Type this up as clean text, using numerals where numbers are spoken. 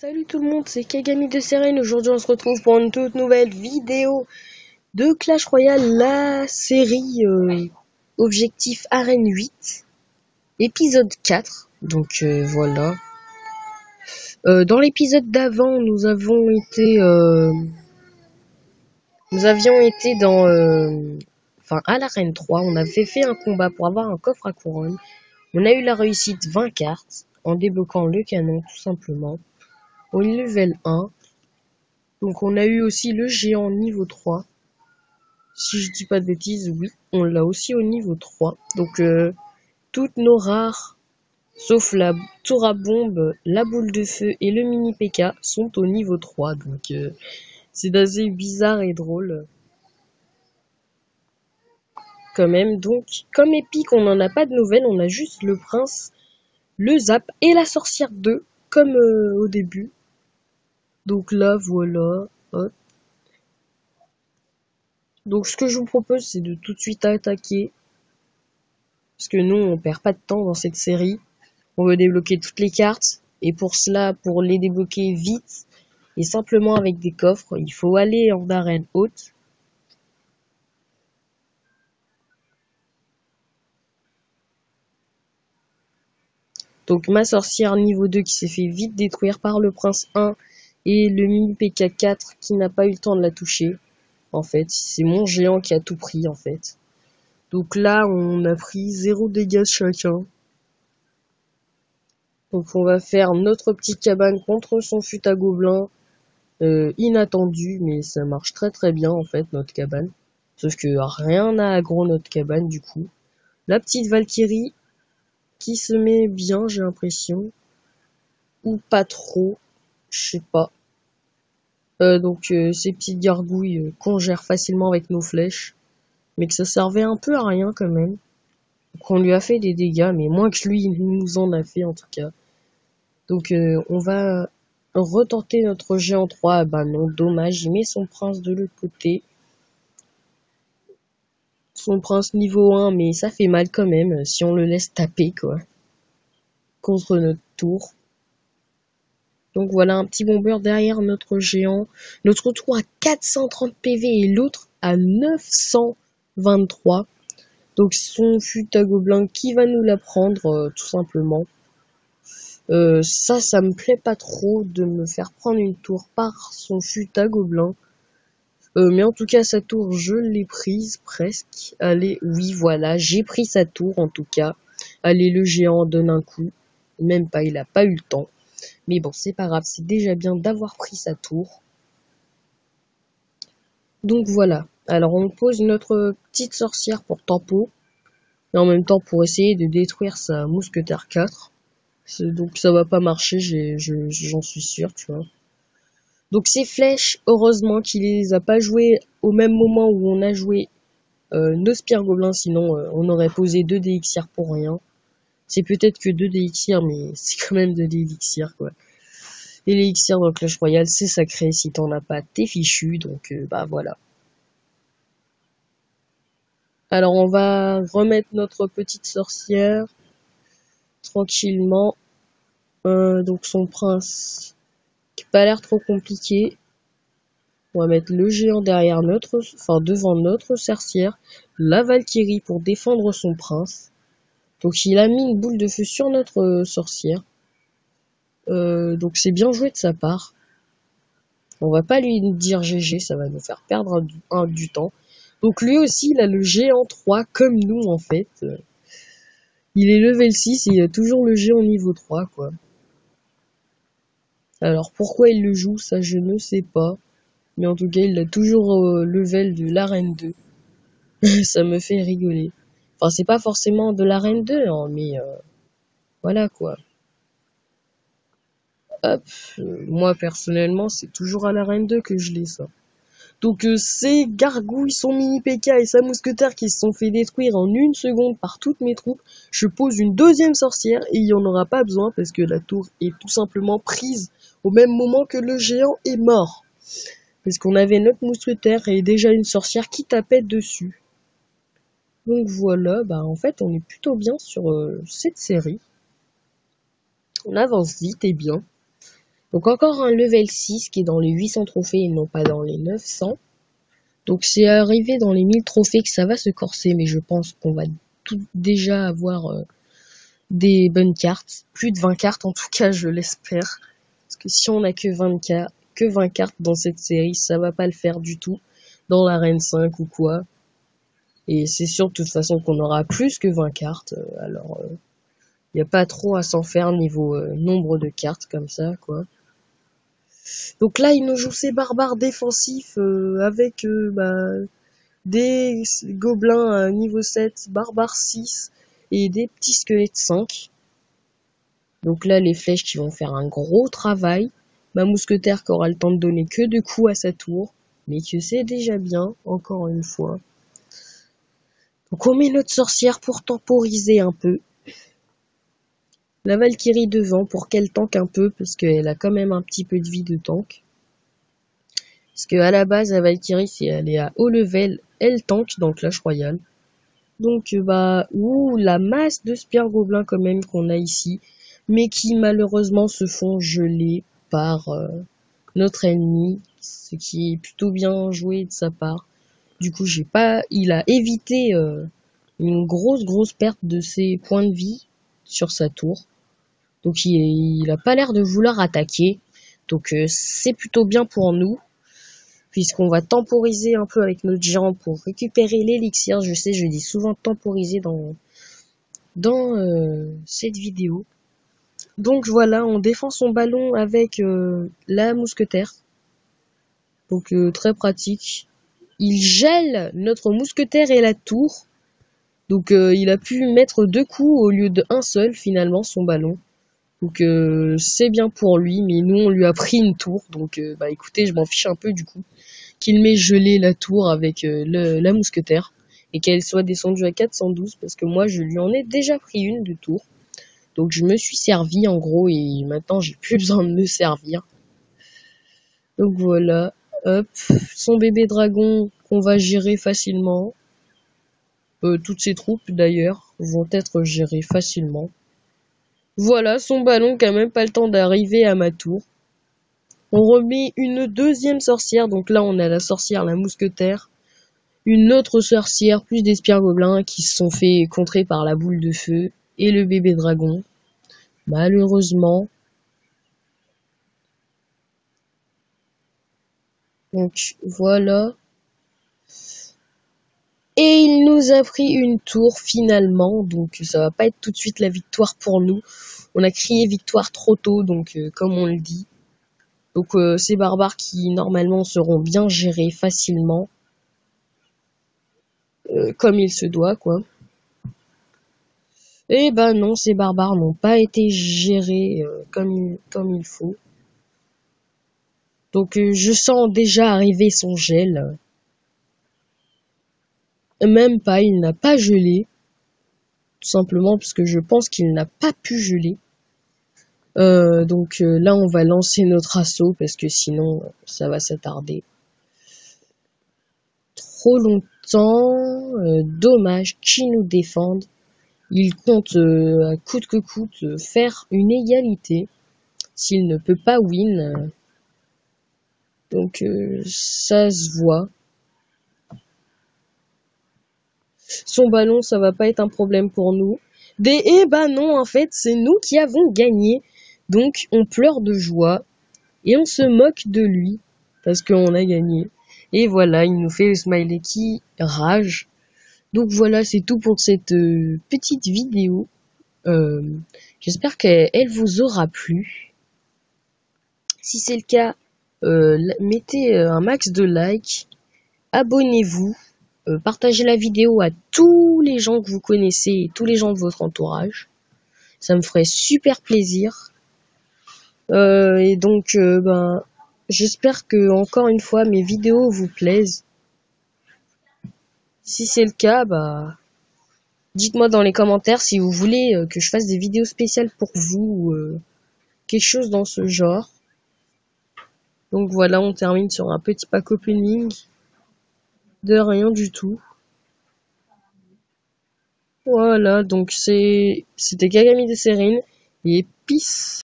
Salut tout le monde, c'est Kagami de Seren. Aujourd'hui, on se retrouve pour une toute nouvelle vidéo de Clash Royale, la série Objectif Arène 8, épisode 4. Donc voilà. Dans l'épisode d'avant, nous avions été à l'arène 3. On avait fait un combat pour avoir un coffre à couronne. On a eu la réussite 20 cartes en débloquant le canon tout simplement au level 1. Donc on a eu aussi le géant niveau 3. Si je dis pas de bêtises, oui, on l'a aussi au niveau 3. Donc toutes nos rares, sauf la tour à bombe, la boule de feu et le mini PK sont au niveau 3. Donc c'est assez bizarre et drôle quand même. Donc comme épique, on n'en a pas de nouvelles, on a juste le prince, le zap et la sorcière 2 comme au début. Donc là voilà. Hop. Donc ce que je vous propose, c'est de tout de suite attaquer. Parce que nous, on perd pas de temps dans cette série. On veut débloquer toutes les cartes. Et pour cela, pour les débloquer vite et simplement avec des coffres, il faut aller en arène haute. Donc ma sorcière niveau 2 qui s'est fait vite détruire par le prince 1 et le mini PK 4 qui n'a pas eu le temps de la toucher. En fait, c'est mon géant qui a tout pris en fait. Donc là, on a pris 0 dégâts chacun. Donc on va faire notre petite cabane contre son fut à gobelins. Inattendu, mais ça marche très très bien en fait notre cabane. Sauf que rien n'a aggro notre cabane du coup. La petite Valkyrie qui se met bien, j'ai l'impression. Ou pas trop, je sais pas. Donc ces petites gargouilles qu'on gère facilement avec nos flèches. Mais que ça servait un peu à rien quand même. Donc on lui a fait des dégâts, mais moins que lui, il nous en a fait en tout cas. Donc on va retenter notre géant 3. Bah non, dommage, il met son prince de l'autre côté. Son prince niveau 1, mais ça fait mal quand même si on le laisse taper quoi. Contre notre tour. Donc voilà un petit bomber derrière notre géant. Notre tour à 430 PV et l'autre à 923. Donc son fut à gobelin qui va nous la prendre tout simplement. Ça me plaît pas trop de me faire prendre une tour par son fut à gobelin. Mais en tout cas sa tour je l'ai prise presque. Allez, oui voilà, j'ai pris sa tour en tout cas. Allez, le géant donne un coup. Même pas, il a pas eu le temps. Mais bon, c'est pas grave, c'est déjà bien d'avoir pris sa tour. Donc voilà. Alors on pose notre petite sorcière pour tempo. Et en même temps pour essayer de détruire sa mousquetaire 4. Donc ça va pas marcher, j'en suis sûr, tu vois. Donc ces flèches, heureusement qu'il les a pas jouées au même moment où on a joué nos spires gobelins, sinon on aurait posé 2 d'élixirs pour rien. C'est peut-être que 2 d'élixirs, mais c'est quand même de l'élixir, quoi. Et l'élixir dans Clash Royale, c'est sacré. Si t'en as pas, t'es fichu. Donc, bah voilà. Alors, on va remettre notre petite sorcière tranquillement. Donc, son prince, qui n'a pas l'air trop compliqué. On va mettre le géant devant notre sorcière. La Valkyrie pour défendre son prince. Donc, il a mis une boule de feu sur notre sorcière. Donc, c'est bien joué de sa part. On va pas lui dire GG, ça va nous faire perdre du temps. Donc lui aussi, il a le géant 3, comme nous en fait. Il est level 6 et il a toujours le géant niveau 3, quoi. Alors pourquoi il le joue, ça je ne sais pas. Mais en tout cas, il a toujours level de l'arène 2. Ça me fait rigoler. Enfin, c'est pas forcément de l'arène 2, hein, mais voilà quoi. Hop, moi personnellement, c'est toujours à l'arène 2 que je l'ai ça. Donc ces gargouilles, son mini PK et sa mousquetaire qui se sont fait détruire en 1 seconde par toutes mes troupes, je pose une deuxième sorcière et il n'y en aura pas besoin parce que la tour est tout simplement prise au même moment que le géant est mort. Parce qu'on avait notre mousquetaire et déjà une sorcière qui tapait dessus. Donc voilà, bah en fait on est plutôt bien sur cette série. On avance vite et bien. Donc encore un level 6 qui est dans les 800 trophées et non pas dans les 900. Donc c'est arrivé dans les 1000 trophées que ça va se corser, mais je pense qu'on va tout déjà avoir des bonnes cartes. Plus de 20 cartes en tout cas, je l'espère. Parce que si on a que 20 cartes dans cette série, ça va pas le faire du tout. Dans l'arène 5 ou quoi. Et c'est sûr de toute façon qu'on aura plus que 20 cartes. Alors, il n'y a pas trop à s'en faire niveau nombre de cartes comme ça, quoi. Donc là, il nous joue ses barbares défensifs avec des gobelins niveau 7, barbares 6 et des petits squelettes 5. Donc là, les flèches qui vont faire un gros travail. Ma mousquetaire qui aura le temps de donner que 2 coups à sa tour, mais que c'est déjà bien, encore une fois. Donc on met notre sorcière pour temporiser un peu. La Valkyrie devant pour qu'elle tank un peu, parce qu'elle a quand même un petit peu de vie de tank. Parce que à la base, la Valkyrie, si elle est à haut level, elle tank dans Clash Royale. Donc la masse de Spire Gobelins quand même qu'on a ici, mais qui malheureusement se font geler par notre ennemi, ce qui est plutôt bien joué de sa part. Du coup, il a évité une grosse perte de ses points de vie sur sa tour. Donc il a pas l'air de vouloir attaquer. Donc c'est plutôt bien pour nous. Puisqu'on va temporiser un peu avec notre géant pour récupérer l'élixir. Je sais, je dis souvent temporiser dans cette vidéo. Donc voilà, on défend son ballon avec la mousquetaire. Donc très pratique. Il gèle notre mousquetaire et la tour. Donc il a pu mettre 2 coups au lieu d'un seul finalement son ballon. Donc c'est bien pour lui, mais nous on lui a pris une tour. Donc écoutez, je m'en fiche un peu du coup. Qu'il m'ait gelé la tour avec la mousquetaire. Et qu'elle soit descendue à 412 parce que moi je lui en ai déjà pris une de tour. Donc je me suis servi en gros et maintenant j'ai plus besoin de me servir. Donc voilà, hop, son bébé dragon qu'on va gérer facilement. Toutes ses troupes d'ailleurs vont être gérées facilement. Voilà, son ballon qui a même pas le temps d'arriver à ma tour. On remet une deuxième sorcière, donc là on a la sorcière, la mousquetaire. Une autre sorcière, plus des spires gobelins qui se sont fait contrer par la boule de feu et le bébé dragon. Malheureusement. Donc voilà. Et il nous a pris une tour finalement, donc ça va pas être tout de suite la victoire pour nous. On a crié victoire trop tôt, donc comme on le dit. Donc ces barbares qui normalement seront bien gérés facilement, comme il se doit quoi. Et non, ces barbares n'ont pas été gérés comme il faut. Donc je sens déjà arriver son gel. Même pas, il n'a pas gelé. Tout simplement parce que je pense qu'il n'a pas pu geler. Donc là on va lancer notre assaut parce que sinon ça va s'attarder trop longtemps. Dommage qu'ils nous défendent. Il compte à coûte que coûte faire une égalité. S'il ne peut pas win. Donc ça se voit. Son ballon, ça va pas être un problème pour nous. Non, en fait, c'est nous qui avons gagné. Donc, on pleure de joie et on se moque de lui parce qu'on a gagné. Et voilà, il nous fait le smiley qui rage. Donc voilà, c'est tout pour cette petite vidéo. J'espère qu'elle vous aura plu. Si c'est le cas, mettez un max de likes, abonnez-vous. Partagez la vidéo à tous les gens que vous connaissez et tous les gens de votre entourage. Ça me ferait super plaisir. Et donc, j'espère que encore une fois mes vidéos vous plaisent. Si c'est le cas, dites-moi dans les commentaires si vous voulez que je fasse des vidéos spéciales pour vous, quelque chose dans ce genre. Donc voilà, on termine sur un petit pack opening de rien du tout. Voilà, donc c'était Kagami de Serine et peace.